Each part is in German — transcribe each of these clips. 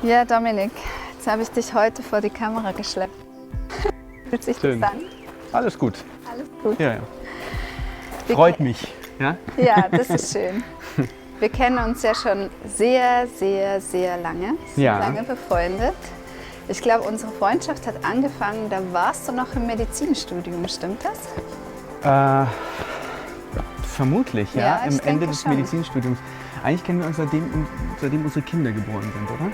Ja, Dominik, jetzt habe ich dich heute vor die Kamera geschleppt. Fühlt sich Schön. das an? Alles gut. Alles gut. Ja, ja. Freut mich. Ja? Ja, das ist schön. Wir kennen uns ja schon sehr, sehr, sehr lange. Sind Ja. lange befreundet. Ich glaube, unsere Freundschaft hat angefangen, da warst du noch im Medizinstudium, stimmt das? Vermutlich, ja. Ja, ich Im Ende denke des schon. Medizinstudiums. Eigentlich kennen wir uns seitdem unsere Kinder geboren sind, oder?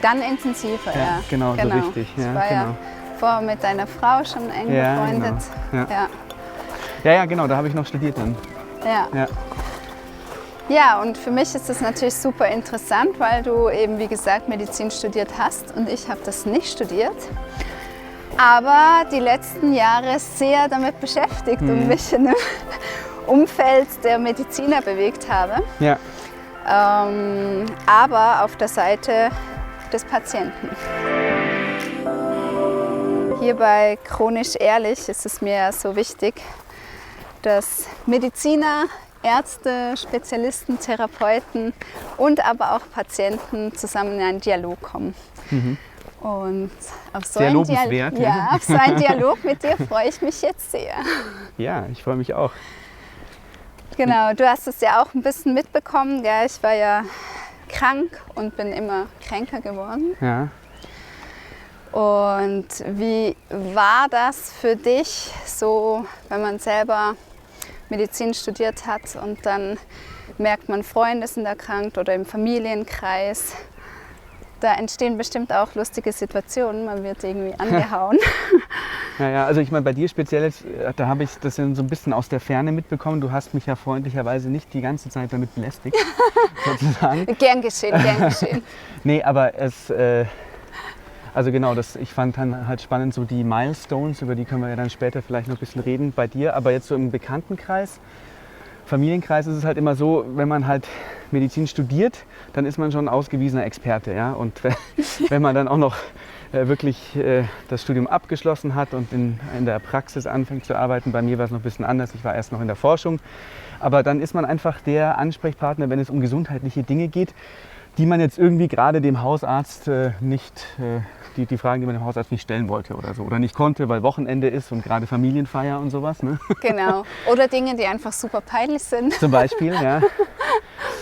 Dann intensiver, ja. Genau, so richtig. Ich Ja, war ja genau. vorher mit deiner Frau schon eng Ja, befreundet. genau. Ja. Ja, genau, da habe ich noch studiert dann. Ja. Ja. Ja, und für mich ist das natürlich super interessant, weil du eben, wie gesagt, Medizin studiert hast und ich habe das nicht studiert. Aber die letzten Jahre sehr damit beschäftigt und mich in einem Umfeld der Mediziner bewegt habe. Ja. Aber auf der Seite des Patienten. Hier bei Chronisch Ehrlich ist es mir so wichtig, dass Mediziner, Ärzte, Spezialisten, Therapeuten und aber auch Patienten zusammen in einen Dialog kommen. Und auf so, Sehr einen lobenswert, ja. ja, auf so einen Dialog mit dir freue ich mich jetzt sehr. Ja, ich freue mich auch. Genau, du hast es ja auch ein bisschen mitbekommen. Ja, ich war ja krank und bin immer kränker geworden. Ja. Und wie war das für dich so, wenn man selber Medizin studiert hat und dann merkt man, Freunde sind erkrankt oder im Familienkreis? Da entstehen bestimmt auch lustige Situationen, man wird irgendwie angehauen. Ja, also ich meine, bei dir speziell, da habe ich das so ein bisschen aus der Ferne mitbekommen. Du hast mich ja freundlicherweise nicht die ganze Zeit damit belästigt, sozusagen. Gern geschehen, gern geschehen. Nee, aber also genau, ich fand dann halt spannend, so die Milestones, über die können wir ja dann später vielleicht noch ein bisschen reden bei dir. Aber jetzt so im Bekanntenkreis, Familienkreis ist es halt immer so, wenn man halt Medizin studiert, dann ist man schon ein ausgewiesener Experte. Ja? Und wenn man dann auch noch wirklich das Studium abgeschlossen hat und in der Praxis anfängt zu arbeiten, bei mir war es noch ein bisschen anders, ich war erst noch in der Forschung, aber dann ist man einfach der Ansprechpartner, wenn es um gesundheitliche Dinge geht, die man jetzt irgendwie gerade dem Hausarzt nicht, die Fragen, die man dem Hausarzt nicht stellen wollte oder so. Oder nicht konnte, weil Wochenende ist und gerade Familienfeier und sowas. Ne? Genau. Oder Dinge, die einfach super peinlich sind. Zum Beispiel, ja.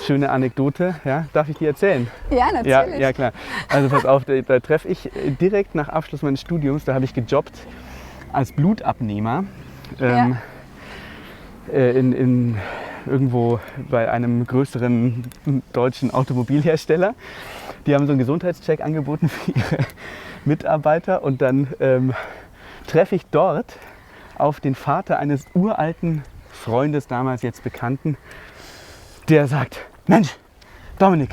Schöne Anekdote, ja. Darf ich die erzählen? Ja, natürlich. Ja, klar. Also pass auf, da treffe ich direkt nach Abschluss meines Studiums, da habe ich gejobbt als Blutabnehmer. In irgendwo bei einem größeren deutschen Automobilhersteller. Die haben so einen Gesundheitscheck angeboten für ihre Mitarbeiter und dann treffe ich dort auf den Vater eines uralten Freundes, damals jetzt Bekannten, der sagt, Mensch, Dominik,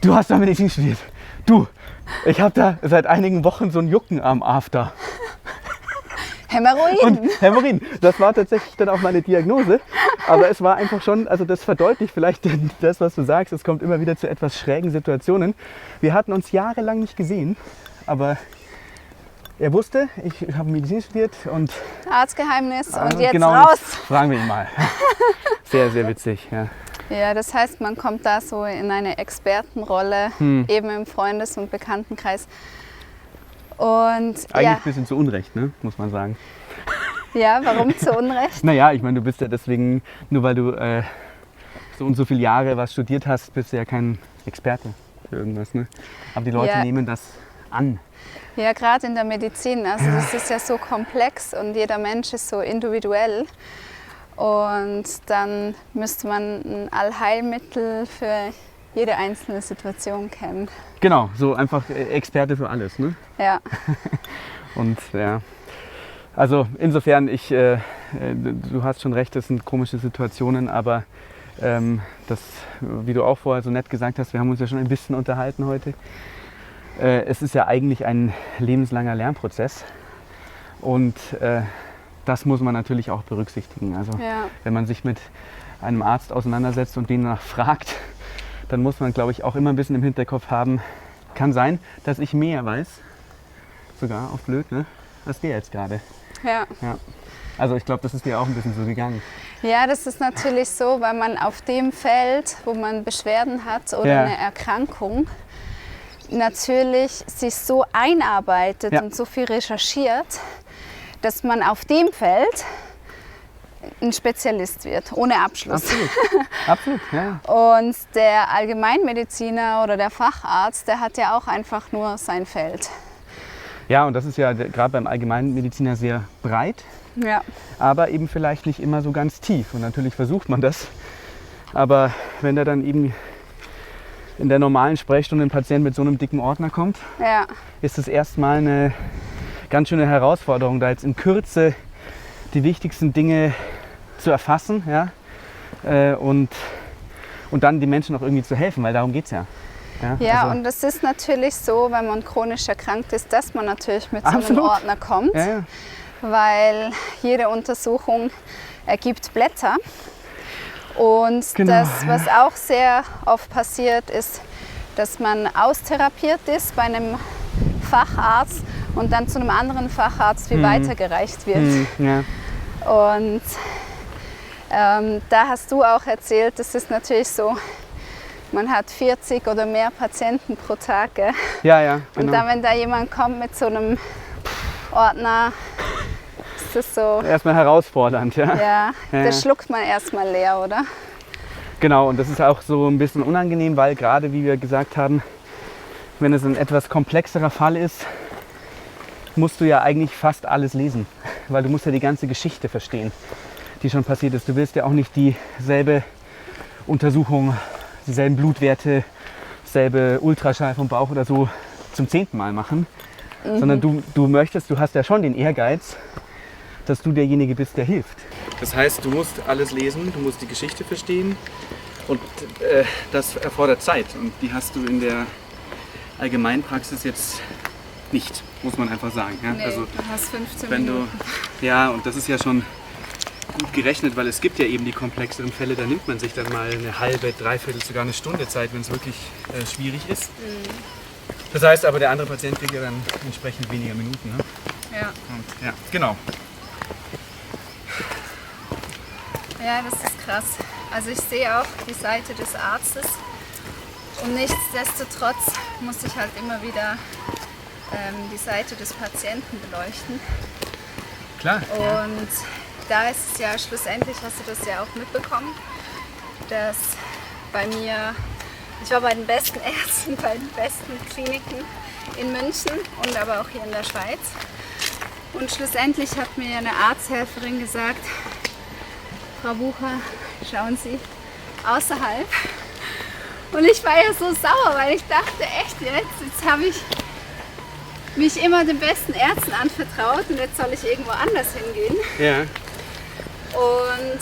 du hast da Medizin studiert. Du, ich habe da seit einigen Wochen so ein Jucken am After. Hämorrhoiden. Und Hämorrhoiden, das war tatsächlich dann auch meine Diagnose. Aber es war einfach schon, also das verdeutlicht vielleicht das, was du sagst. Es kommt immer wieder zu etwas schrägen Situationen. Wir hatten uns jahrelang nicht gesehen, aber er wusste, ich habe Medizin studiert und Arztgeheimnis und jetzt genau, raus. Jetzt fragen wir ihn mal. Sehr, sehr witzig. Ja. Ja, das heißt, man kommt da so in eine Expertenrolle, eben im Freundes- und Bekanntenkreis. Und Eigentlich ein bisschen zu Unrecht, ne? Muss man sagen. Ja, warum zu Unrecht? Naja, ich meine, du bist ja deswegen, nur weil du so und so viele Jahre was studiert hast, bist du ja kein Experte für irgendwas. Ne? Aber die Leute nehmen das an. Ja, gerade in der Medizin. Also das ist ja so komplex und jeder Mensch ist so individuell. Und dann müsste man ein Allheilmittel für jede einzelne Situation kennen. Genau, so einfach Experte für alles. Ne? Ja. Und ja, also insofern, du hast schon recht, das sind komische Situationen, aber das, wie du auch vorher so nett gesagt hast, wir haben uns ja schon ein bisschen unterhalten heute. Es ist ja eigentlich ein lebenslanger Lernprozess und das muss man natürlich auch berücksichtigen. Also wenn man sich mit einem Arzt auseinandersetzt und den danach fragt, dann muss man, glaube ich, auch immer ein bisschen im Hinterkopf haben, kann sein, dass ich mehr weiß, sogar auf blöd, ne, als der jetzt gerade. Ja. Also ich glaube, das ist dir auch ein bisschen so gegangen. Ja, das ist natürlich so, weil man auf dem Feld, wo man Beschwerden hat oder eine Erkrankung, natürlich sich so einarbeitet Ja. und so viel recherchiert, dass man auf dem Feld ein Spezialist wird, ohne Abschluss. Absolut. Absolut, ja. Und der Allgemeinmediziner oder der Facharzt, der hat ja auch einfach nur sein Feld. Ja, und das ist ja gerade beim Allgemeinmediziner sehr breit, Ja, aber eben vielleicht nicht immer so ganz tief. Und natürlich versucht man das. Aber wenn da dann eben in der normalen Sprechstunde ein Patient mit so einem dicken Ordner kommt, ja, ist es erstmal eine ganz schöne Herausforderung, da jetzt in Kürze die wichtigsten Dinge zu erfassen, ja, und dann den Menschen auch irgendwie zu helfen, weil darum geht es ja. ja, also, und es ist natürlich so, wenn man chronisch erkrankt ist, dass man natürlich mit so einem Absolut. Ordner kommt, ja, ja. weil jede Untersuchung ergibt Blätter. Und Genau, das, was auch sehr oft passiert, ist, dass man austherapiert ist bei einem Facharzt und dann zu einem anderen Facharzt wie weitergereicht wird. Ja. Und da hast du auch erzählt, das ist natürlich so, man hat 40 oder mehr Patienten pro Tag. Gell? Ja, ja, Und genau. dann, wenn da jemand kommt mit so einem Ordner, ist das so, Erstmal herausfordernd, ja. ja, Ja. das schluckt man erstmal leer, oder? Genau, und das ist auch so ein bisschen unangenehm, weil gerade, wie wir gesagt haben, wenn es ein etwas komplexerer Fall ist, musst du ja eigentlich fast alles lesen, weil du musst ja die ganze Geschichte verstehen, die schon passiert ist. Du willst ja auch nicht dieselbe Untersuchung, dieselben Blutwerte, dasselbe Ultraschall vom Bauch oder so zum 10. Mal machen, sondern du hast ja schon den Ehrgeiz, dass du derjenige bist, der hilft. Das heißt, du musst alles lesen, du musst die Geschichte verstehen und das erfordert Zeit und die hast du in der Allgemeinpraxis jetzt nicht, muss man einfach sagen. Ja? Also, du hast 15 wenn Minuten. ja, und das ist ja schon gut gerechnet, weil es gibt ja eben die komplexeren Fälle, da nimmt man sich dann mal eine halbe, dreiviertel, sogar eine Stunde Zeit, wenn es wirklich schwierig ist. Das heißt aber, der andere Patient kriegt ja dann entsprechend weniger Minuten. Ne? Ja. Und, ja, genau. Ja, das ist krass. Also ich sehe auch die Seite des Arztes und nichtsdestotrotz muss ich halt immer wieder die Seite des Patienten beleuchten. Klar. Und da ist es ja schlussendlich, hast du das ja auch mitbekommen, dass bei mir, ich war bei den besten Ärzten, bei den besten Kliniken in München und aber auch hier in der Schweiz. Und schlussendlich hat mir eine Arzthelferin gesagt, Frau Bucher, schauen Sie, außerhalb. Und ich war ja so sauer, weil ich dachte, echt jetzt habe ich mich immer den besten Ärzten anvertraut und jetzt soll ich irgendwo anders hingehen. Ja. Und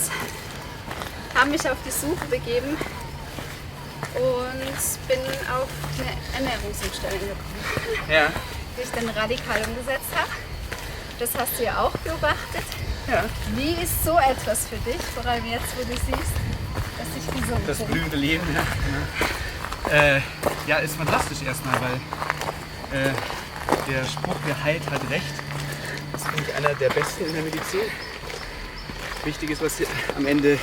habe mich auf die Suche begeben und bin auf eine Ernährungsumstellung gekommen, Ja. die ich dann radikal umgesetzt habe. Das hast du ja auch beobachtet. Ja. Wie ist so etwas für dich, vor allem jetzt, wo du siehst, dass ich gesund Das bin? blühende Leben, ja. Ja, ist fantastisch erstmal, weil der Spruch, wer heilt, hat recht, ist, finde ich, einer der besten in der Medizin. Wichtig ist, was hier am Ende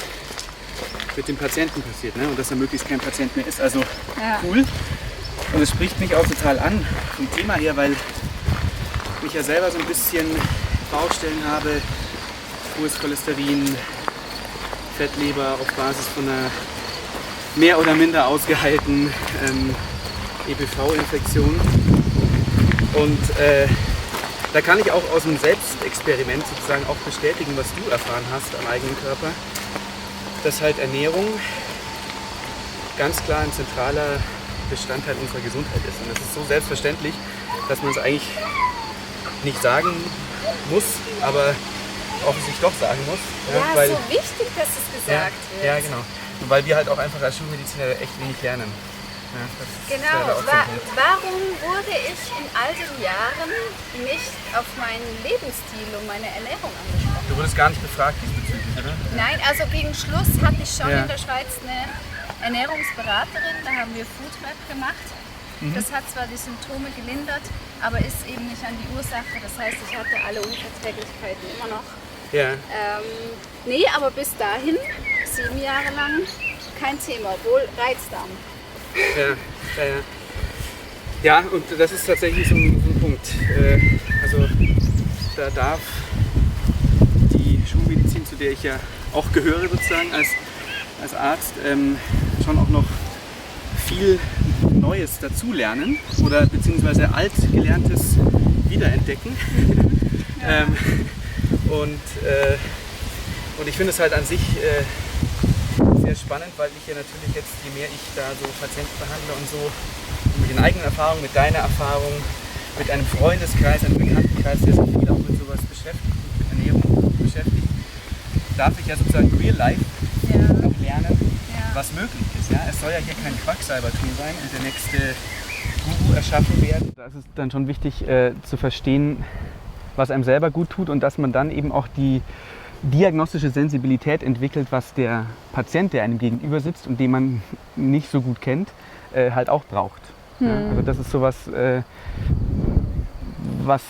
mit dem Patienten passiert, ne? Und dass er möglichst kein Patient mehr ist. Also Ja. cool. Und es spricht mich auch total an vom Thema her, weil ich ja selber so ein bisschen Baustellen habe, hohes Cholesterin, Fettleber auf Basis von einer mehr oder minder ausgeheilten EBV-Infektion. Und da kann ich auch aus dem Selbstexperiment sozusagen auch bestätigen, was du erfahren hast am eigenen Körper, dass halt Ernährung ganz klar ein zentraler Bestandteil unserer Gesundheit ist. Und das ist so selbstverständlich, dass man es eigentlich nicht sagen muss, aber offensichtlich doch sagen muss. Ja, weil, so wichtig, dass es gesagt wird. ja, genau. Und weil wir halt auch einfach als Schulmediziner echt wenig lernen. Ja, das ist Genau, leider auch so ein Punkt. warum wurde ich in all den Jahren nicht auf meinen Lebensstil und meine Ernährung angesprochen? Du wurdest gar nicht befragt diesbezüglich, oder? Nein, also gegen Schluss hatte ich schon Ja. in der Schweiz eine Ernährungsberaterin, da haben wir Foodmap gemacht. Das hat zwar die Symptome gelindert, aber ist eben nicht an die Ursache. Das heißt, ich hatte alle Unverträglichkeiten immer noch. Ja. Nee, aber bis dahin, 7 Jahre lang, kein Thema, obwohl Reizdarm. Ja, ja, ja. Ja, und das ist tatsächlich so ein Punkt. Also da darf die Schulmedizin, zu der ich ja auch gehöre sozusagen als Arzt, schon auch noch viel Neues dazulernen oder beziehungsweise Altgelerntes wiederentdecken. Ja. Und ich finde es halt an sich sehr spannend, weil ich ja natürlich jetzt, je mehr ich da so Patienten behandle und so, mit den eigenen Erfahrungen, mit deiner Erfahrung, mit einem Freundeskreis, einem Bekanntenkreis, der sich viel auch mit sowas beschäftigt, mit Ernährung beschäftigt, darf ich ja sozusagen real life auch lernen, was möglich ist. Ja? Es soll ja hier kein Quacksalbertum sein und der nächste Guru erschaffen werden. Da ist es dann schon wichtig zu verstehen, was einem selber gut tut und dass man dann eben auch die diagnostische Sensibilität entwickelt, was der Patient, der einem gegenüber sitzt und den man nicht so gut kennt, halt auch braucht. Ja? Also das ist sowas, was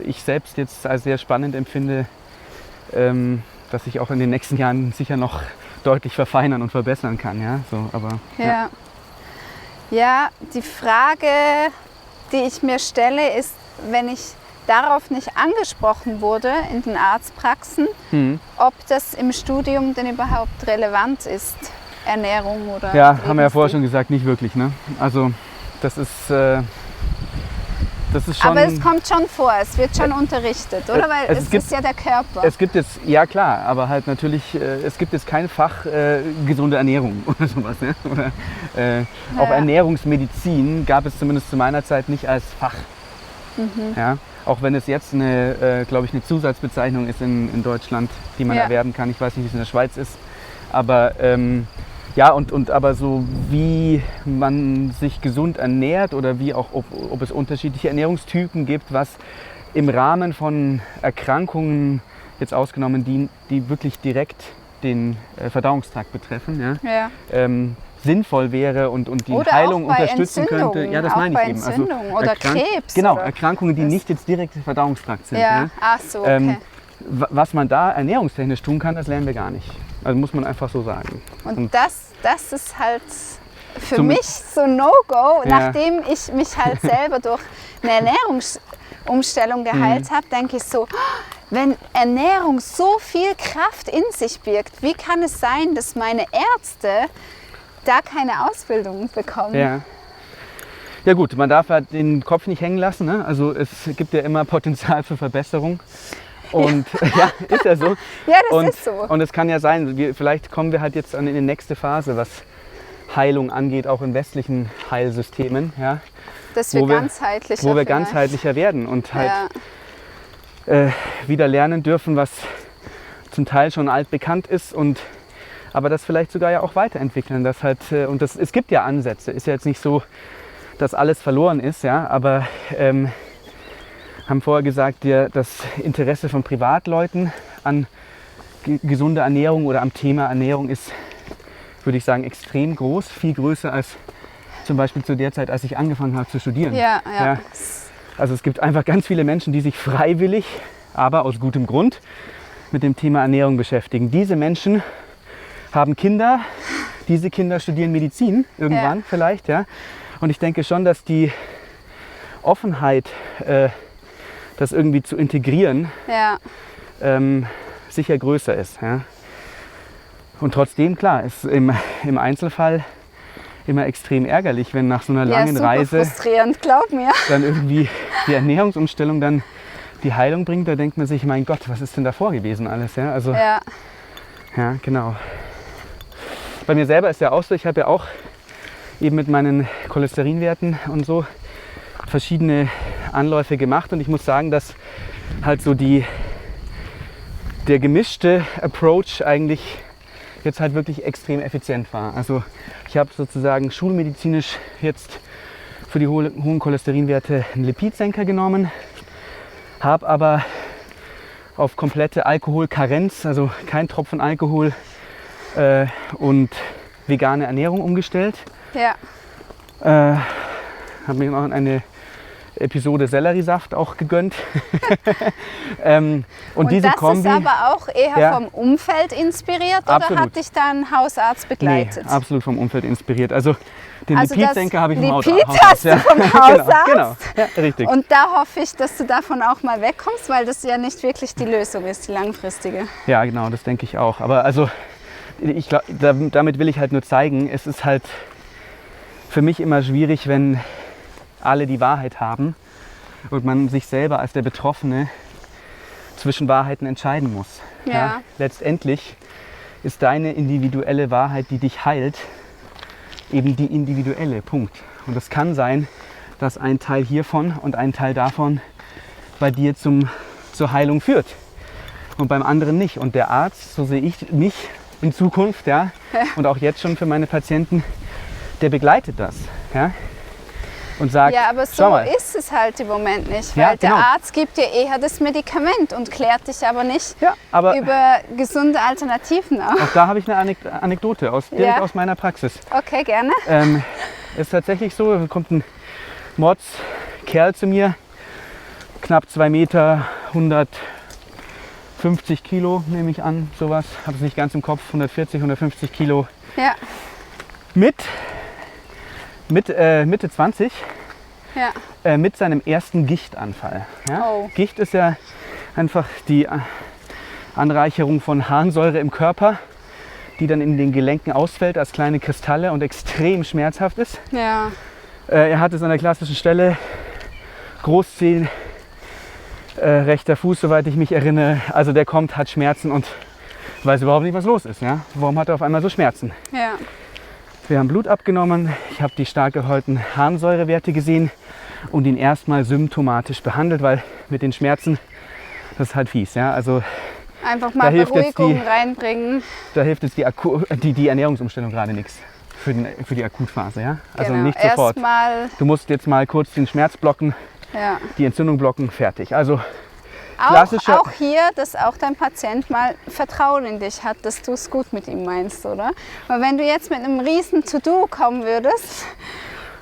ich selbst jetzt als sehr spannend empfinde, dass ich auch in den nächsten Jahren sicher noch deutlich verfeinern und verbessern kann. Ja, so, aber, ja, die Frage, die ich mir stelle, ist, wenn ich darauf nicht angesprochen wurde in den Arztpraxen, ob das im Studium denn überhaupt relevant ist, Ernährung oder ja, haben wir ja vorher schon gesagt, nicht wirklich. Ne? Also das ist schon... Aber es kommt schon vor, es wird schon unterrichtet, oder? Weil es ist ja der Körper. Es gibt jetzt, ja klar, aber halt natürlich, es gibt jetzt kein Fach gesunde Ernährung oder sowas. Ne? Oder, auch Ernährungsmedizin gab es zumindest zu meiner Zeit nicht als Fach. Ja? Auch wenn es jetzt glaube ich, eine Zusatzbezeichnung ist in Deutschland, die man erwerben kann. Ich weiß nicht, wie es in der Schweiz ist. Aber ja, aber so wie man sich gesund ernährt oder wie auch, ob es unterschiedliche Ernährungstypen gibt, was im Rahmen von Erkrankungen, jetzt ausgenommen, die wirklich direkt den Verdauungstrakt betreffen, sinnvoll wäre und die oder Heilung auch bei unterstützen könnte. Ja, das meine ich eben. Also oder Krebs. Genau, oder Erkrankungen, die nicht jetzt direkt im Verdauungstrakt sind. Ja, ach so, okay. Was man da ernährungstechnisch tun kann, das lernen wir gar nicht. Also muss man einfach so sagen. Und das ist halt für mich so No-Go, nachdem ich mich halt selber durch eine Ernährungsumstellung geheilt habe, denke ich so, wenn Ernährung so viel Kraft in sich birgt, wie kann es sein, dass meine Ärzte da keine Ausbildung bekommen? Ja. Ja gut, man darf halt den Kopf nicht hängen lassen. Ne? Also es gibt ja immer Potenzial für Verbesserung. Und ja, ist ja so. Ja, das ist so. Und es kann ja sein, vielleicht kommen wir halt jetzt in die nächste Phase, was Heilung angeht, auch in westlichen Heilsystemen. Ja, dass wir ganzheitlicher wo wir ganzheitlicher werden und halt wieder lernen dürfen, was zum Teil schon altbekannt ist aber das vielleicht sogar ja auch weiterentwickeln. Das halt, es gibt ja Ansätze, ist ja jetzt nicht so, dass alles verloren ist, ja, aber haben vorher gesagt, das Interesse von Privatleuten an gesunder Ernährung oder am Thema Ernährung ist, würde ich sagen, extrem groß, viel größer als zum Beispiel zu der Zeit, als ich angefangen habe zu studieren. Ja. Also es gibt einfach ganz viele Menschen, die sich freiwillig, aber aus gutem Grund, mit dem Thema Ernährung beschäftigen. Diese Menschen haben Kinder, diese Kinder studieren Medizin irgendwann vielleicht. Ja. Und ich denke schon, dass die Offenheit, das irgendwie zu integrieren, sicher größer ist. Ja. Und trotzdem, klar, ist im Einzelfall immer extrem ärgerlich, wenn nach so einer langen Reise frustrierend, glaub mir. dann irgendwie die Ernährungsumstellung dann die Heilung bringt. Da denkt man sich, mein Gott, was ist denn davor gewesen alles? Ja, also, ja, genau. Bei mir selber ist ja auch so, ich habe ja auch eben mit meinen Cholesterinwerten und so verschiedene Anläufe gemacht und ich muss sagen, dass halt so der gemischte Approach eigentlich jetzt halt wirklich extrem effizient war. Also ich habe sozusagen schulmedizinisch jetzt für die hohen Cholesterinwerte einen Lipidsenker genommen, habe aber auf komplette Alkoholkarenz, also kein Tropfen Alkohol und vegane Ernährung umgestellt. Ja. Habe mich noch an eine Episode Selleriesaft auch gegönnt. Und diese das Kombi, ist aber auch eher Ja. vom Umfeld inspiriert oder Absolut. hat dich da ein Hausarzt begleitet? nee, absolut vom Umfeld inspiriert. Also den Also Lipidsenker habe ich vom Lipid Hausarzt. hast du vom Hausarzt? Genau, ja, richtig. Und da hoffe ich, dass du davon auch mal wegkommst, weil das ja nicht wirklich die Lösung ist, die langfristige. Ja, genau, das denke ich auch. Aber also, ich glaub, damit will ich halt nur zeigen, es ist halt für mich immer schwierig, wenn alle die Wahrheit haben und man sich selber als der Betroffene zwischen Wahrheiten entscheiden muss. Ja. Letztendlich ist deine individuelle Wahrheit, die dich heilt, eben die individuelle, Punkt. Und es kann sein, dass ein Teil hiervon und ein Teil davon bei dir zur Heilung führt und beim anderen nicht. Und der Arzt, so sehe ich mich in Zukunft, ja, und auch jetzt schon für meine Patienten, der begleitet das. Ja, und sagt, Ja, aber schau so mal, ist es halt im Moment nicht, weil Ja, genau. der Arzt gibt dir eher das Medikament und klärt dich aber nicht ja, aber über gesunde Alternativen auf. auch da habe ich eine Anekdote direkt Ja. aus meiner Praxis. Okay, gerne. Ist tatsächlich so, da kommt ein Mordskerl zu mir, knapp 2 Meter, 150 Kilo nehme ich an, sowas, habe es nicht ganz im Kopf, 140, 150 Kilo, Ja, Mitte 20, ja, mit seinem ersten Gichtanfall. Ja? Oh. Gicht ist ja einfach die Anreicherung von Harnsäure im Körper, die dann in den Gelenken ausfällt als kleine Kristalle und extrem schmerzhaft ist. ja. Er hat es an der klassischen Stelle, Großzehen, rechter Fuß, soweit ich mich erinnere. Also der kommt, hat Schmerzen und weiß überhaupt nicht, was los ist. Ja? Warum hat er auf einmal so Schmerzen? Ja, Wir haben Blut abgenommen, ich habe die stark erhöhten Harnsäurewerte gesehen und ihn erstmal symptomatisch behandelt, weil mit den Schmerzen, das ist halt fies. Ja? Also einfach Da mal hilft jetzt Beruhigung die- reinbringen. da hilft jetzt die Ernährungsumstellung gerade nichts für die Akutphase. Ja? Also Genau. nicht sofort. Erstmal, Du musst jetzt mal kurz den Schmerz blocken, ja. die Entzündung blocken, fertig. Also Auch, Klassischer- auch hier, dass auch dein Patient mal Vertrauen in dich hat, dass du es gut mit ihm meinst, oder? Weil wenn du jetzt mit einem riesen To-Do kommen würdest,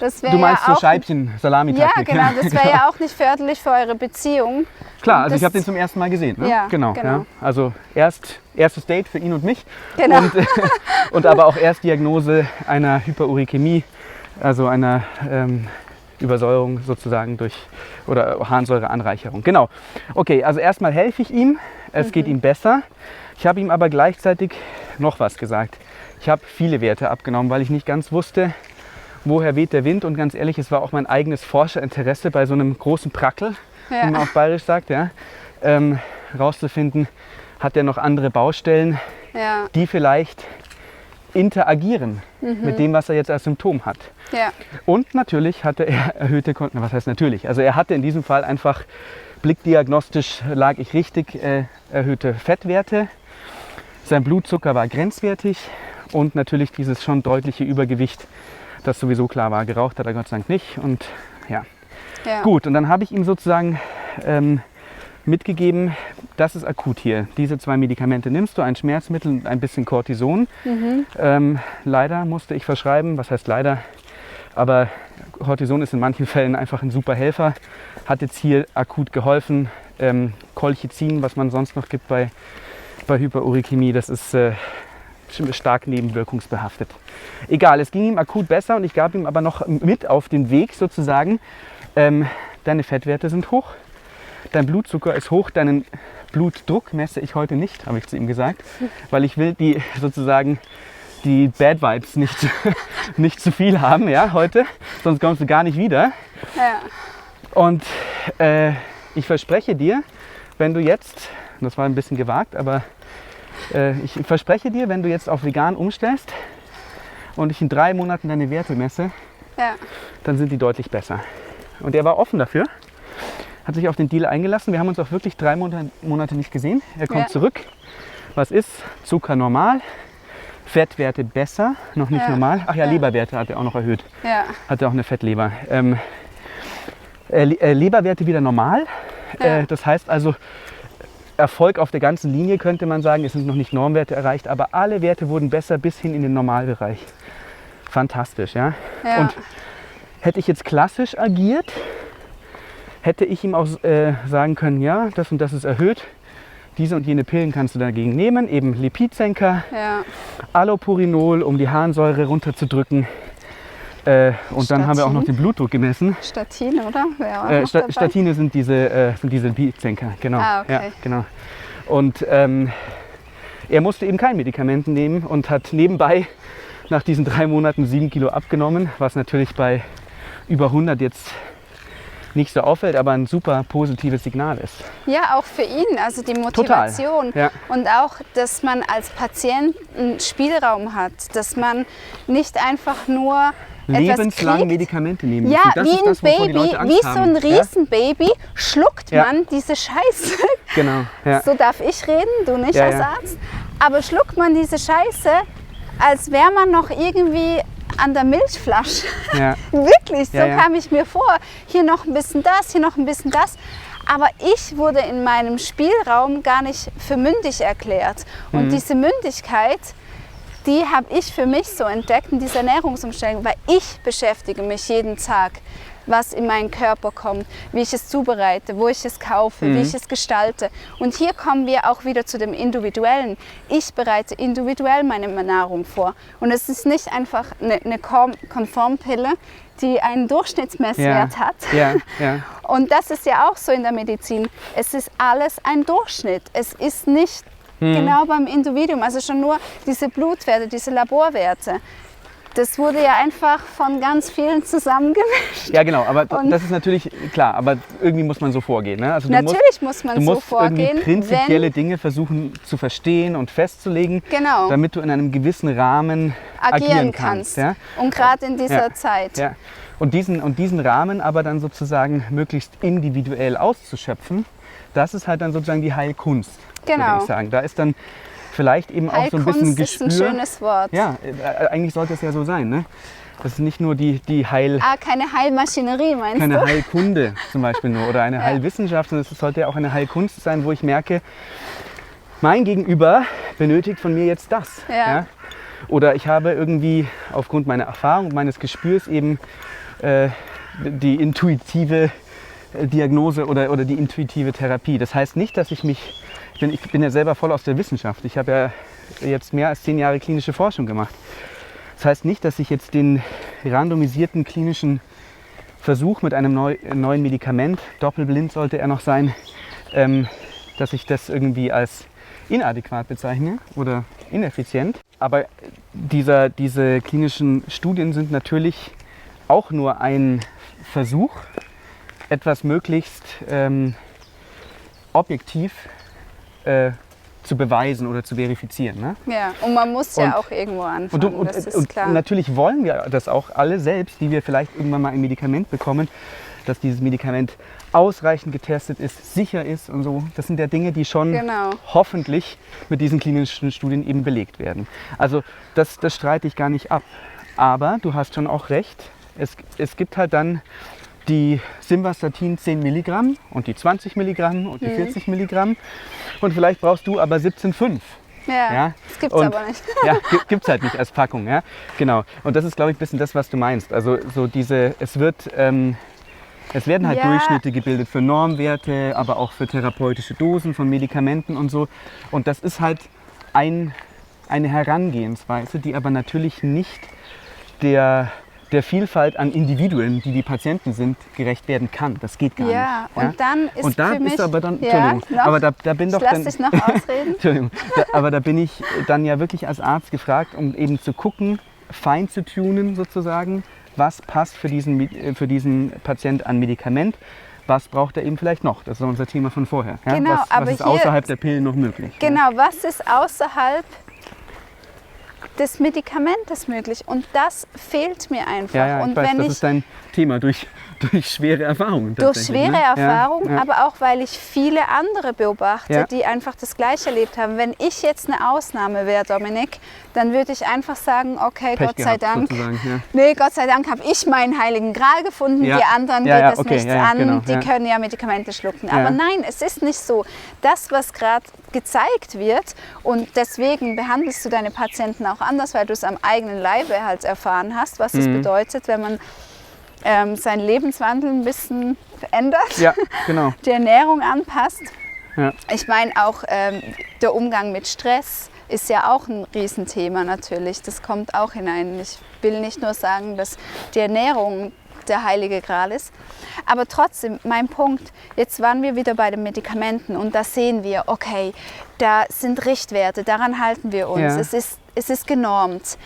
das wäre du meinst ja so auch... Scheibchen, Ja, Salamitaktik. genau, das wäre ja auch nicht förderlich für eure Beziehung. Klar, Und also ich das- habe den zum ersten Mal gesehen. Ne? Ja, genau. genau. Ja. Also erstes Date für ihn und mich. Genau. Und aber auch Erstdiagnose einer Hyperurikemie, also einer Übersäuerung sozusagen oder Harnsäureanreicherung. Genau. Okay, also erstmal helfe ich ihm, es geht ihm besser. Ich habe ihm aber gleichzeitig noch was gesagt. Ich habe viele Werte abgenommen, weil ich nicht ganz wusste, woher weht der Wind. Und ganz ehrlich, es war auch mein eigenes Forscherinteresse bei so einem großen Prackel, wie man Ja. auf Bayerisch sagt, ja, rauszufinden, hat er noch andere Baustellen, Ja, die vielleicht interagieren mit dem, was er jetzt als Symptom hat. ja, Und natürlich hatte er erhöhte, was heißt natürlich, also er hatte in diesem Fall einfach blickdiagnostisch, lag ich richtig, erhöhte Fettwerte. Sein Blutzucker war grenzwertig und natürlich dieses schon deutliche Übergewicht, das sowieso klar war. Geraucht hat er Gott sei Dank nicht und ja. ja. Gut, und dann habe ich ihm sozusagen mitgegeben, das ist akut hier. Diese 2 Medikamente nimmst du, ein Schmerzmittel und ein bisschen Cortison. Leider musste ich verschreiben, was heißt leider, aber Cortison ist in manchen Fällen einfach ein super Helfer. Hat jetzt hier akut geholfen. Colchicin, was man sonst noch gibt bei Hyperurikemie, das ist stark nebenwirkungsbehaftet. Egal, es ging ihm akut besser und ich gab ihm aber noch mit auf den Weg sozusagen, deine Fettwerte sind hoch. Dein Blutzucker ist hoch, deinen Blutdruck messe ich heute nicht, habe ich zu ihm gesagt, weil ich will die Bad Vibes nicht zu viel haben, ja, heute, sonst kommst du gar nicht wieder. Ja. Und ich verspreche dir, wenn du jetzt, das war ein bisschen gewagt, aber ich verspreche dir, wenn du jetzt auf vegan umstellst und ich in 3 Monaten deine Werte messe, Ja. dann sind die deutlich besser. Und er war offen dafür, hat sich auf den Deal eingelassen. Wir haben uns auch wirklich 3 Monate nicht gesehen. Er kommt Ja. zurück. Was ist? Zucker normal, Fettwerte besser, noch nicht Ja. normal. Ach ja, Ja. Leberwerte hat er auch noch erhöht. Ja. Hat er auch eine Fettleber. Leberwerte wieder normal. Ja. Das heißt also, Erfolg auf der ganzen Linie könnte man sagen. Es sind noch nicht Normwerte erreicht, aber alle Werte wurden besser bis hin in den Normalbereich. Fantastisch, ja. Ja. Und hätte ich jetzt klassisch agiert, hätte ich ihm auch sagen können, ja, das und das ist erhöht. Diese und jene Pillen kannst du dagegen nehmen, eben Lipidsenker, Allopurinol, um die Harnsäure runterzudrücken. Und dann haben wir auch noch den Blutdruck gemessen. Statine, oder? Statine sind diese Lipidsenker, genau. Ah, okay. Ja, genau. Und er musste eben kein Medikament nehmen und hat nebenbei nach diesen 3 Monaten 7 Kilo abgenommen, was natürlich bei über 100 jetzt nicht so auffällt, aber ein super positives Signal ist. Ja, auch für ihn, also die Motivation. Total, ja. Und auch, dass man als Patient einen Spielraum hat, dass man nicht einfach nur lebenslang Medikamente nehmen müssen. Ja, das wie ist ein das, wovor die Baby, Leute Angst wie so ein haben. Riesenbaby schluckt man diese Scheiße. Genau. Ja. So darf ich reden, du nicht als Arzt. Aber schluckt man diese Scheiße, als wäre man noch irgendwie an der Milchflasche. Ja. Wirklich, so kam ich mir vor. Hier noch ein bisschen das, hier noch ein bisschen das. Aber ich wurde in meinem Spielraum gar nicht für mündig erklärt. Und diese Mündigkeit, die habe ich für mich so entdeckt in dieser Ernährungsumstellung, weil ich beschäftige mich jeden Tag, was in meinen Körper kommt, wie ich es zubereite, wo ich es kaufe, wie ich es gestalte. Und hier kommen wir auch wieder zu dem Individuellen. Ich bereite individuell meine Nahrung vor. Und es ist nicht einfach eine Konformpille, die einen Durchschnittsmesswert hat. Ja, ja. Und das ist ja auch so in der Medizin. Es ist alles ein Durchschnitt. Es ist nicht genau beim Individuum. Also schon nur diese Blutwerte, diese Laborwerte. Das wurde ja einfach von ganz vielen zusammengemischt. Ja, genau, aber das ist natürlich klar, aber irgendwie muss man so vorgehen. Ne? Also natürlich muss man so vorgehen. Du musst prinzipielle Dinge versuchen zu verstehen und festzulegen, damit du in einem gewissen Rahmen agieren kannst. Ja? Und gerade in dieser Zeit. Ja. Und diesen Rahmen aber dann sozusagen möglichst individuell auszuschöpfen, das ist halt dann sozusagen die Heilkunst, würde ich sagen. Da ist dann vielleicht eben auch so ein bisschen Gespür. Ist ein schönes Wort. Ja, eigentlich sollte es ja so sein. Ne? Das ist nicht nur die keine Heilmaschinerie, meinst du? Keine Heilkunde zum Beispiel nur oder eine Heilwissenschaft, sondern es sollte ja auch eine Heilkunst sein, wo ich merke, mein Gegenüber benötigt von mir jetzt das. Ja? Oder ich habe irgendwie aufgrund meiner Erfahrung, meines Gespürs eben die intuitive Diagnose oder die intuitive Therapie. Das heißt nicht, dass ich bin ja selber voll aus der Wissenschaft. Ich habe ja jetzt mehr als 10 Jahre klinische Forschung gemacht. Das heißt nicht, dass ich jetzt den randomisierten klinischen Versuch mit einem neuen Medikament, doppelblind sollte er noch sein, dass ich das irgendwie als inadäquat bezeichne oder ineffizient. Aber diese klinischen Studien sind natürlich auch nur ein Versuch, etwas möglichst objektiv zu beweisen oder zu verifizieren. Ne? Ja, und man muss ja auch irgendwo anfangen, das ist klar. Und natürlich wollen wir das auch alle selbst, die wir vielleicht irgendwann mal ein Medikament bekommen, dass dieses Medikament ausreichend getestet ist, sicher ist und so. Das sind ja Dinge, die schon hoffentlich mit diesen klinischen Studien eben belegt werden. Also das streite ich gar nicht ab. Aber du hast schon auch recht, es gibt halt dann die Simvastatin 10 Milligramm und die 20 Milligramm und die 40 Milligramm und vielleicht brauchst du aber 17,5. Ja, das gibt es aber nicht. Ja, gibt es halt nicht als Packung. Ja? Genau. Und das ist, glaube ich, ein bisschen das, was du meinst. Also so es werden halt Durchschnitte gebildet für Normwerte, aber auch für therapeutische Dosen von Medikamenten und so. Und das ist halt eine Herangehensweise, die aber natürlich nicht der Vielfalt an Individuen, die Patienten sind, gerecht werden kann. Das geht gar nicht. Ja, und dann ist und da für mich... aber dann, aber da bin doch lass dich noch ausreden. Entschuldigung, aber da bin ich dann ja wirklich als Arzt gefragt, um eben zu gucken, fein zu tunen sozusagen, was passt für diesen Patient an Medikament, was braucht er eben vielleicht noch. Das ist unser Thema von vorher. Ja? Genau, was ist außerhalb der Pillen noch möglich? Genau, was ist außerhalb des Medikamentes möglich? Und das fehlt mir einfach. Ja, und ich weiß, das ist dein Thema durch schwere Erfahrungen. Durch schwere Erfahrungen, ja. aber auch, weil ich viele andere beobachte, die einfach das Gleiche erlebt haben. Wenn ich jetzt eine Ausnahme wäre, Dominik, dann würde ich einfach sagen, okay, Pech Gott sei Dank. Ja. Nee, Gott sei Dank habe ich meinen heiligen Gral gefunden, die anderen geht es nichts an, genau, die können ja Medikamente schlucken. Aber nein, es ist nicht so. Das, was gerade gezeigt wird, und deswegen behandelst du deine Patienten auch anders, weil du es am eigenen Leibe halt erfahren hast, was es bedeutet, wenn man seinen Lebenswandel ein bisschen verändert, Ja, genau. die Ernährung anpasst. Ja. Ich meine auch der Umgang mit Stress ist ja auch ein Riesenthema natürlich. Das kommt auch hinein. Ich will nicht nur sagen, dass die Ernährung der heilige Gral ist. Aber trotzdem, mein Punkt, jetzt waren wir wieder bei den Medikamenten und da sehen wir, okay, da sind Richtwerte, daran halten wir uns, Ja. es ist genormt.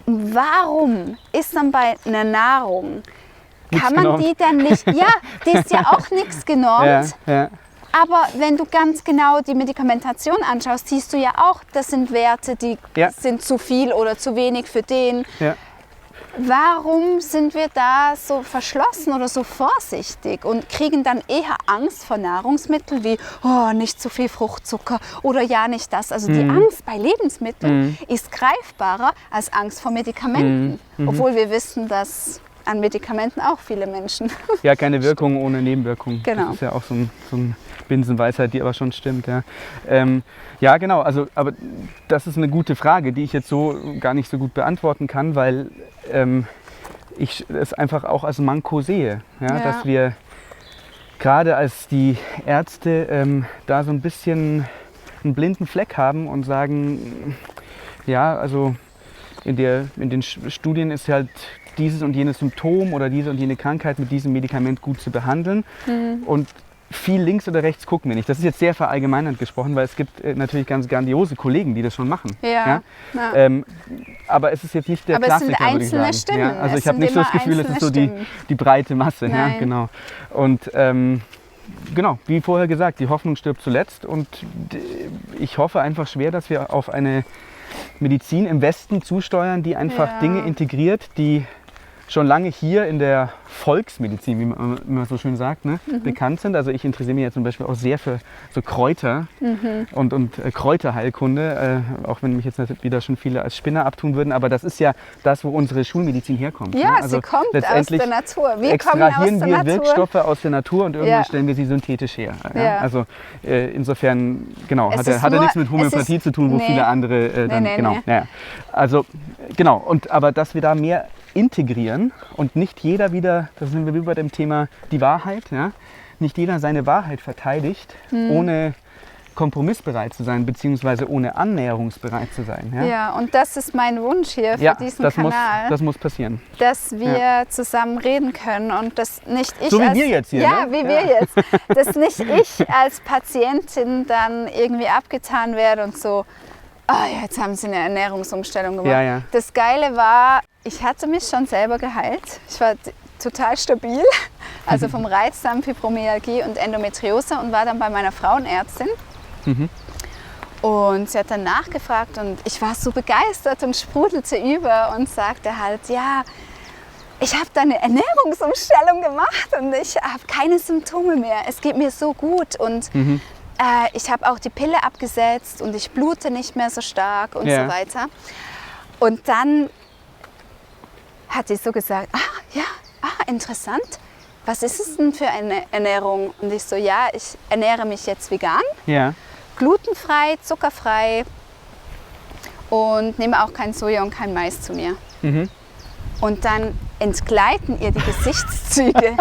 Warum ist dann bei einer Nahrung, kann man genormt. die dann nicht, ja, die ist ja auch nichts genormt, Ja. aber wenn du ganz genau die Medikamentation anschaust, siehst du ja auch, das sind Werte, die Ja. sind zu viel oder zu wenig für den. Ja. Warum sind wir da so verschlossen oder so vorsichtig und kriegen dann eher Angst vor Nahrungsmitteln wie oh, nicht zu viel Fruchtzucker oder ja nicht das. Also die Angst bei Lebensmitteln ist greifbarer als Angst vor Medikamenten. Obwohl wir wissen, dass an Medikamenten auch viele Menschen. Ja, keine Wirkung ohne Nebenwirkung. Genau. Das ist ja auch so ein Binsenweisheit, die aber schon stimmt. Ja, ja genau. Also, aber das ist eine gute Frage, die ich jetzt so gar nicht so gut beantworten kann, weil ich es einfach auch als Manko sehe. Ja, Ja. dass wir gerade als die Ärzte da so ein bisschen einen blinden Fleck haben und sagen, ja, also in den Studien ist halt dieses und jenes Symptom oder diese und jene Krankheit mit diesem Medikament gut zu behandeln. Und viel links oder rechts gucken wir nicht. Das ist jetzt sehr verallgemeinernd gesprochen, weil es gibt natürlich ganz grandiose Kollegen, die das schon machen. Ja. Aber es ist jetzt nicht der Aber es sind Klassiker, würde ich einzelne sagen. Stimmen. Ja, also Es ich habe sind nicht so das immer Gefühl, es ist so einzelne die breite Masse. Ja, Nein. genau. Und genau, wie vorher gesagt, die Hoffnung stirbt zuletzt. Und ich hoffe einfach schwer, dass wir auf eine Medizin im Westen zusteuern, die einfach Ja. Dinge integriert, die schon lange hier in der Volksmedizin, wie man immer so schön sagt, ne, bekannt sind. Also ich interessiere mich ja zum Beispiel auch sehr für so Kräuter und Kräuterheilkunde, auch wenn mich jetzt wieder schon viele als Spinner abtun würden, aber das ist ja das, wo unsere Schulmedizin herkommt. Ja, ne? Also sie kommt aus letztendlich der Natur. Wir kommen aus extrahieren der wir Natur. Wirkstoffe aus der Natur und irgendwann Ja. stellen wir sie synthetisch her. Ja? Ja. Also insofern, genau, Es hat ist er nur- nichts mit es Homöopathie ist- zu tun, wo nee. viele andere dann, Nee. genau. Ja. Also genau, aber dass wir da mehr integrieren und nicht jeder wieder, da sind wir wie bei dem Thema die Wahrheit, ja, nicht jeder seine Wahrheit verteidigt, ohne kompromissbereit zu sein, beziehungsweise ohne annäherungsbereit zu sein. Ja, Ja, und das ist mein Wunsch hier für ja diesen das Kanal, muss passieren. dass wir zusammen reden können und dass nicht ich So wie als, wir jetzt hier, ja, ne? wie Ja. wir jetzt, dass nicht ich als Patientin dann irgendwie abgetan werde und so, jetzt haben sie eine Ernährungsumstellung gemacht. Ja. Das Geile war, ich hatte mich schon selber geheilt. Ich war total stabil, also vom Reizdarm, Fibromyalgie und Endometriose und war dann bei meiner Frauenärztin. Und sie hat dann nachgefragt und ich war so begeistert und sprudelte über und sagte halt, ja, ich habe da eine Ernährungsumstellung gemacht und ich habe keine Symptome mehr. Es geht mir so gut und ich habe auch die Pille abgesetzt und ich blute nicht mehr so stark und Ja. so weiter. Und dann hat sie so gesagt, interessant, was ist es denn für eine Ernährung? Und ich so, ja, ich ernähre mich jetzt vegan, Ja. glutenfrei, zuckerfrei und nehme auch kein Soja und kein Mais zu mir. Und dann entgleiten ihr die Gesichtszüge.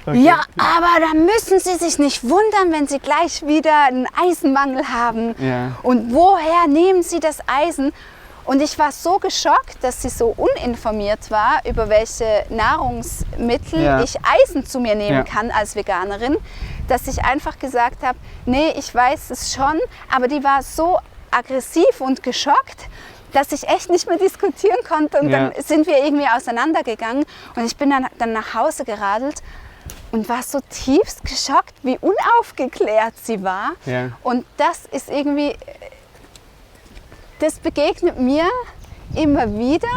Okay. Ja, aber da müssen Sie sich nicht wundern, wenn Sie gleich wieder einen Eisenmangel haben. Ja. Und woher nehmen Sie das Eisen? Und ich war so geschockt, dass sie so uninformiert war, über welche Nahrungsmittel Ja. ich Eisen zu mir nehmen Ja. kann als Veganerin, dass ich einfach gesagt habe, nee, ich weiß es schon, aber die war so aggressiv und geschockt, dass ich echt nicht mehr diskutieren konnte und Ja. dann sind wir irgendwie auseinandergegangen und ich bin dann nach Hause geradelt und war so tiefst geschockt, wie unaufgeklärt sie war. Ja. Und das ist irgendwie, das begegnet mir immer wieder,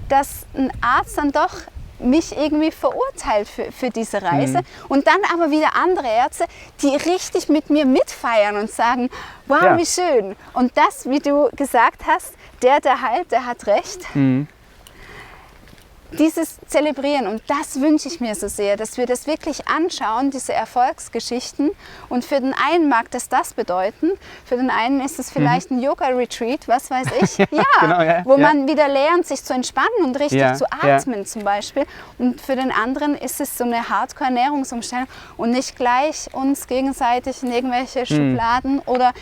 dass ein Arzt dann doch mich irgendwie verurteilt für diese Reise. Und dann aber wieder andere Ärzte, die richtig mit mir mitfeiern und sagen, wow, Ja. wie schön. Und das, wie du gesagt hast, der heilt, der hat recht. dieses Zelebrieren, und das wünsche ich mir so sehr, dass wir das wirklich anschauen, diese Erfolgsgeschichten. Und für den einen mag das bedeuten, für den einen ist es vielleicht ein Yoga-Retreat, was weiß ich, Genau, wo man wieder lernt, sich zu entspannen und richtig zu atmen ja. zum Beispiel. Und für den anderen ist es so eine Hardcore-Ernährungsumstellung und nicht gleich uns gegenseitig in irgendwelche Schubladen oder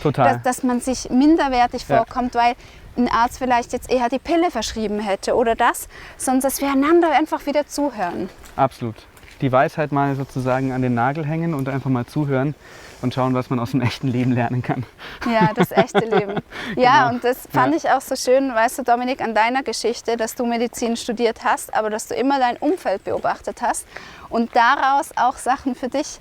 dass man sich minderwertig vorkommt, weil ein Arzt vielleicht jetzt eher die Pille verschrieben hätte oder das, sondern dass wir einander einfach wieder zuhören. Absolut. Die Weisheit mal sozusagen an den Nagel hängen und einfach mal zuhören und schauen, was man aus dem echten Leben lernen kann. Ja, das echte Leben. Ja, genau. Und das fand ich auch so schön, weißt du, Dominik, an deiner Geschichte, dass du Medizin studiert hast, aber dass du immer dein Umfeld beobachtet hast und daraus auch Sachen für dich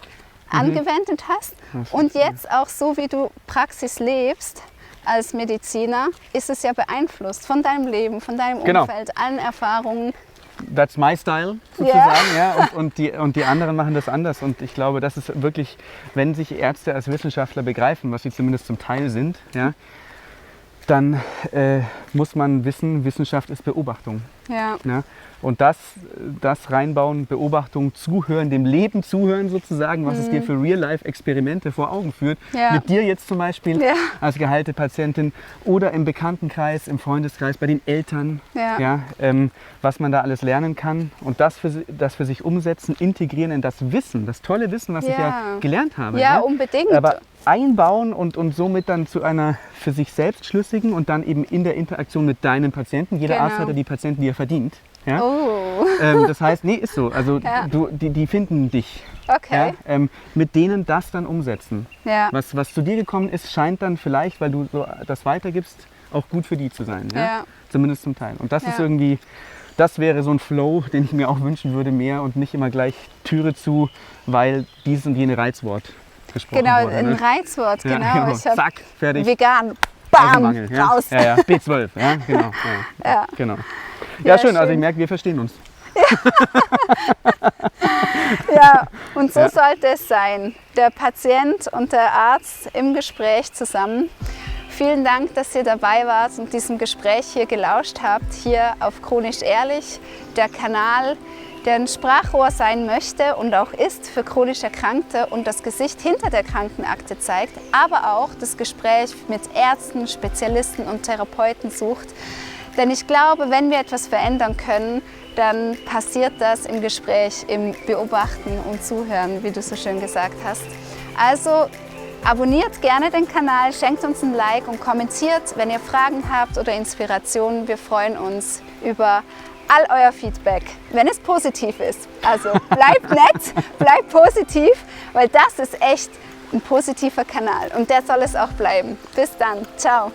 angewendet hast. Und jetzt auch so, wie du Praxis lebst, als Mediziner, ist es ja beeinflusst von deinem Leben, von deinem Umfeld, allen Erfahrungen. That's my style, sozusagen. Ja. Und die anderen machen das anders. Und ich glaube, das ist wirklich, wenn sich Ärzte als Wissenschaftler begreifen, was sie zumindest zum Teil sind, ja, dann muss man wissen, Wissenschaft ist Beobachtung. Ja. Ja. Und das reinbauen, Beobachtung, Zuhören, dem Leben zuhören sozusagen, was es dir für Real-Life-Experimente vor Augen führt. Ja. Mit dir jetzt zum Beispiel als geheilte Patientin oder im Bekanntenkreis, im Freundeskreis, bei den Eltern, was man da alles lernen kann und das für sich umsetzen, integrieren in das Wissen, das tolle Wissen, was ich ja gelernt habe. Ja, unbedingt. Aber einbauen und somit dann zu einer für sich selbst schlüssigen und dann eben in der Interaktion mit deinen Patienten. Jeder Arzt hat ja die Patienten, die er verdient. Ja? Oh. Das heißt, nee, ist so. Also die finden dich. Okay. Ja? Mit denen das dann umsetzen. Ja. Was zu dir gekommen ist, scheint dann vielleicht, weil du so das weitergibst, auch gut für die zu sein. Ja? Ja. Zumindest zum Teil. Und das ist irgendwie, das wäre so ein Flow, den ich mir auch wünschen würde, mehr und nicht immer gleich Türe zu, weil dieses und jene Reizwort gesprochen wurde. Genau, ein Reizwort, genau. Ich zack, fertig. Vegan, bam, raus. Ja, B12, ja, genau. Genau. Ja, schön, also ich merke, wir verstehen uns. Ja, und so sollte es sein. Der Patient und der Arzt im Gespräch zusammen. Vielen Dank, dass ihr dabei wart und diesem Gespräch hier gelauscht habt, hier auf Chronisch Ehrlich, der Kanal, der ein Sprachrohr sein möchte und auch ist für chronisch Erkrankte und das Gesicht hinter der Krankenakte zeigt, aber auch das Gespräch mit Ärzten, Spezialisten und Therapeuten sucht. Denn ich glaube, wenn wir etwas verändern können, dann passiert das im Gespräch, im Beobachten und Zuhören, wie du so schön gesagt hast. Also abonniert gerne den Kanal, schenkt uns ein Like und kommentiert, wenn ihr Fragen habt oder Inspirationen. Wir freuen uns über all euer Feedback, wenn es positiv ist. Also bleibt nett, bleibt positiv, weil das ist echt ein positiver Kanal und der soll es auch bleiben. Bis dann, ciao.